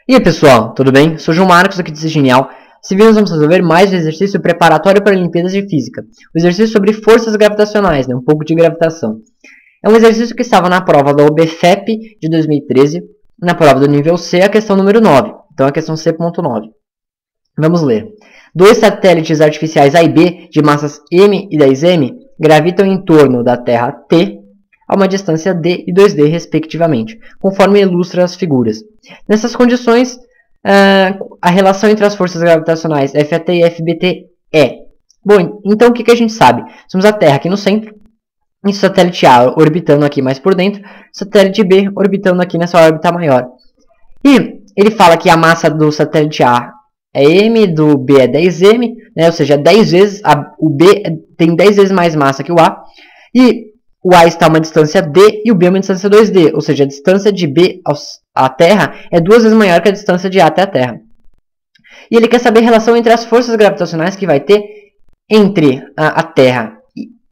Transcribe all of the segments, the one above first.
E aí pessoal, tudo bem? Sou João Marcos aqui do Ser Genial. Esse vídeo nós vamos resolver mais um exercício preparatório para Olimpíadas de Física. O exercício sobre forças gravitacionais, um pouco de gravitação. É um exercício que estava na prova da OBFEP de 2013, na prova do nível C, a questão número 9. Então a questão C.9. Vamos ler. Dois satélites artificiais A e B, de massas m e 10m, gravitam em torno da Terra T, a uma distância d e 2d, respectivamente, conforme ilustra as figuras. Nessas condições, a relação entre as forças gravitacionais FAT e FBT é... Bom, então o que a gente sabe? Temos a Terra aqui no centro, e o satélite A orbitando aqui mais por dentro, o satélite B orbitando aqui nessa órbita maior. E ele fala que a massa do satélite A é m, do B é 10m, né? Ou seja, 10 vezes, o B tem 10 vezes mais massa que o A, e o A está a uma distância d e o B a uma distância 2d, ou seja, a distância de B à Terra é 2 vezes maior que a distância de A até a Terra. E ele quer saber a relação entre as forças gravitacionais que vai ter entre a Terra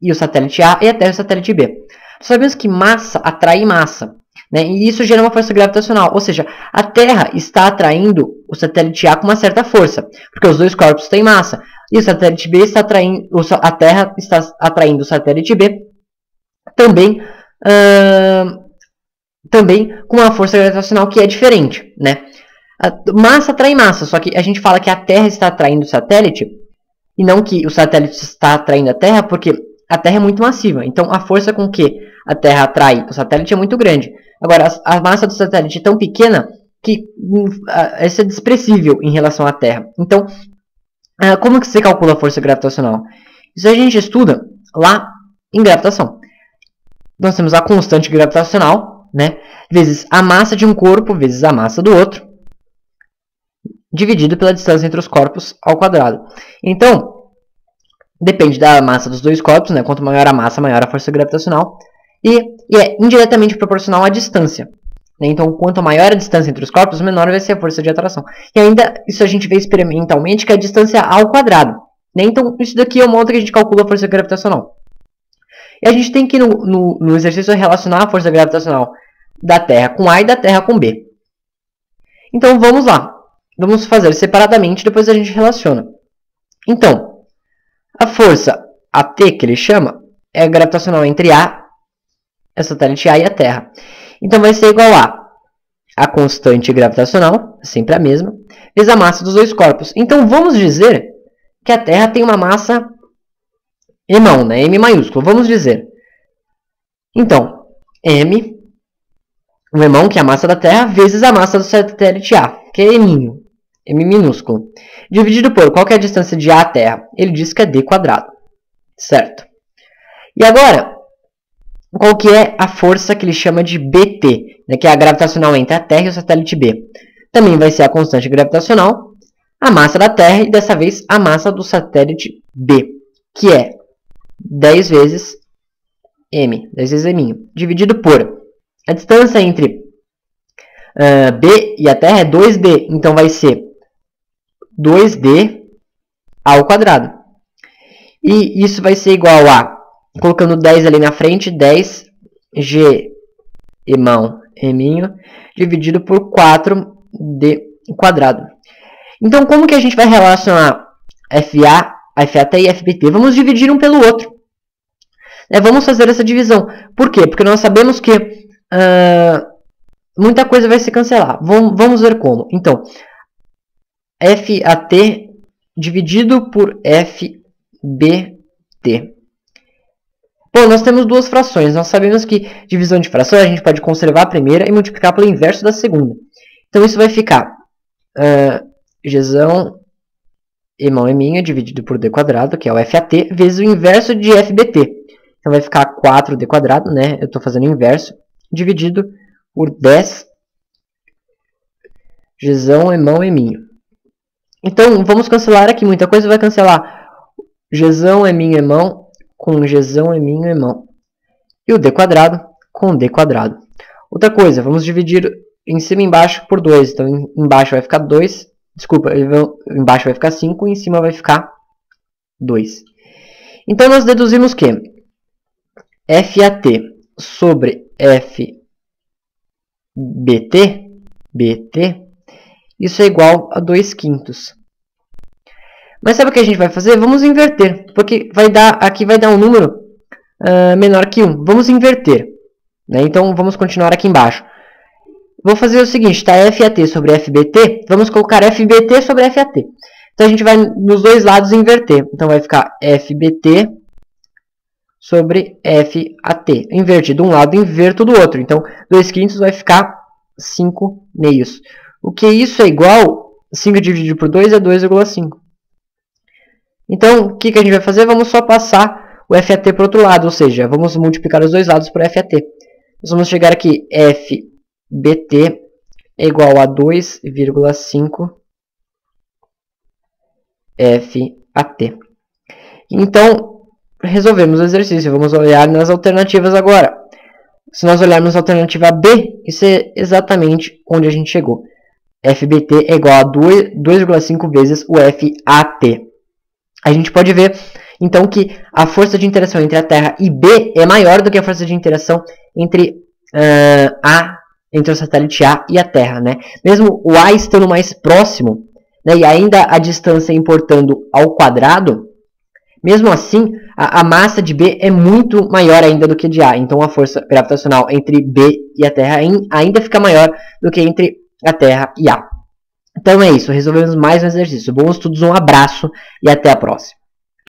e o satélite A e a Terra e o satélite B. Nós sabemos que massa atrai massa, né? E isso gera uma força gravitacional, ou seja, a Terra está atraindo o satélite A com uma certa força, porque os dois corpos têm massa, e o satélite B está atraindo, a Terra está atraindo o satélite B também com uma força gravitacional que é diferente, né? A massa atrai massa, só que a gente fala que a Terra está atraindo o satélite e não que o satélite está atraindo a Terra, porque a Terra é muito massiva. Então a força com que a Terra atrai o satélite é muito grande. Agora, a massa do satélite é tão pequena que essa é desprezível em relação à Terra. Então, como que você calcula a força gravitacional? Isso a gente estuda lá em gravitação. Nós temos a constante gravitacional, né, vezes a massa de um corpo, vezes a massa do outro, dividido pela distância entre os corpos ao quadrado. Então, depende da massa dos dois corpos, né, quanto maior a massa, maior a força gravitacional, e é indiretamente proporcional à distância. Né? Então, quanto maior a distância entre os corpos, menor vai ser a força de atração. E ainda, isso a gente vê experimentalmente, que é a distância ao quadrado. Né? Então, isso daqui é uma outra que a gente calcula a força gravitacional. E a gente tem que, no exercício, relacionar a força gravitacional da Terra com A e da Terra com B. Então, vamos lá. Vamos fazer separadamente, depois a gente relaciona. Então, a força AT, que ele chama, é gravitacional entre a satélite A e a Terra. Então, vai ser igual a constante gravitacional, sempre a mesma, vezes a massa dos dois corpos. Então, vamos dizer que a Terra tem uma massa emão, né? M maiúsculo, vamos dizer. Então, M, o emão, que é a massa da Terra, vezes a massa do satélite A, que é eminho, M minúsculo. Dividido por qual que é a distância de A à Terra? Ele diz que é d quadrado. Certo? E agora, qual que é a força que ele chama de BT, né? Que é a gravitacional entre a Terra e o satélite B? Também vai ser a constante gravitacional, a massa da Terra e dessa vez a massa do satélite B, que é 10 vezes m, 10 vezes m, dividido por a distância entre B e a Terra é 2d, então vai ser 2d ao quadrado. E isso vai ser igual a, colocando 10 ali na frente, 10g emão, eminho, dividido por 4d quadrado. Então, como que a gente vai relacionar FAT e FBT? Vamos dividir um pelo outro. Vamos fazer essa divisão. Por quê? Porque nós sabemos que muita coisa vai se cancelar. Vamos ver como. Então, FAT dividido por FBT. Bom, nós temos duas frações. Nós sabemos que divisão de fração a gente pode conservar a primeira e multiplicar pelo inverso da segunda. Então, isso vai ficar Gzão emão eminho dividido por d quadrado, que é o FAT, vezes o inverso de FBT. Então, vai ficar 4d quadrado, né? Eu estou fazendo o inverso, dividido por 10 Gzão emão eminho. Então, vamos cancelar aqui. Muita coisa vai cancelar. Gzão eminho emão com Gzão eminho emão. E o d quadrado com d quadrado. Outra coisa, vamos dividir em cima e embaixo por 2. Então, embaixo vai ficar 2. Desculpa, embaixo vai ficar 5 e em cima vai ficar 2. Então, nós deduzimos que FAT sobre FBT isso é igual a 2/5. Mas sabe o que a gente vai fazer? Vamos inverter, porque aqui vai dar um número menor que 1. Vamos inverter, né? Então vamos continuar aqui embaixo. Vou fazer o seguinte, está FAT sobre FBT, vamos colocar FBT sobre FAT. Então a gente vai nos dois lados inverter. Então vai ficar FBT sobre FAT. Invertido um lado, inverto do outro. Então 2/5 vai ficar 5/2. O que isso é igual? 5 dividido por 2 é 2,5. Então, o que a gente vai fazer? Vamos só passar o FAT para o outro lado, ou seja, vamos multiplicar os dois lados por FAT. Nós vamos chegar aqui, FBT é igual a 2,5 FAT. Então, resolvemos o exercício. Vamos olhar nas alternativas agora. Se nós olharmos a alternativa B, isso é exatamente onde a gente chegou. FBT é igual a 2,5 vezes o FAT. A gente pode ver, então, que a força de interação entre a Terra e B é maior do que a força de interação entre entre o satélite A e a Terra, né? Mesmo o A estando mais próximo, né, e ainda a distância importando ao quadrado, mesmo assim, a massa de B é muito maior ainda do que de A. Então, a força gravitacional entre B e a Terra ainda fica maior do que entre a Terra e A. Então é isso, resolvemos mais um exercício. Bons estudos, um abraço e até a próxima.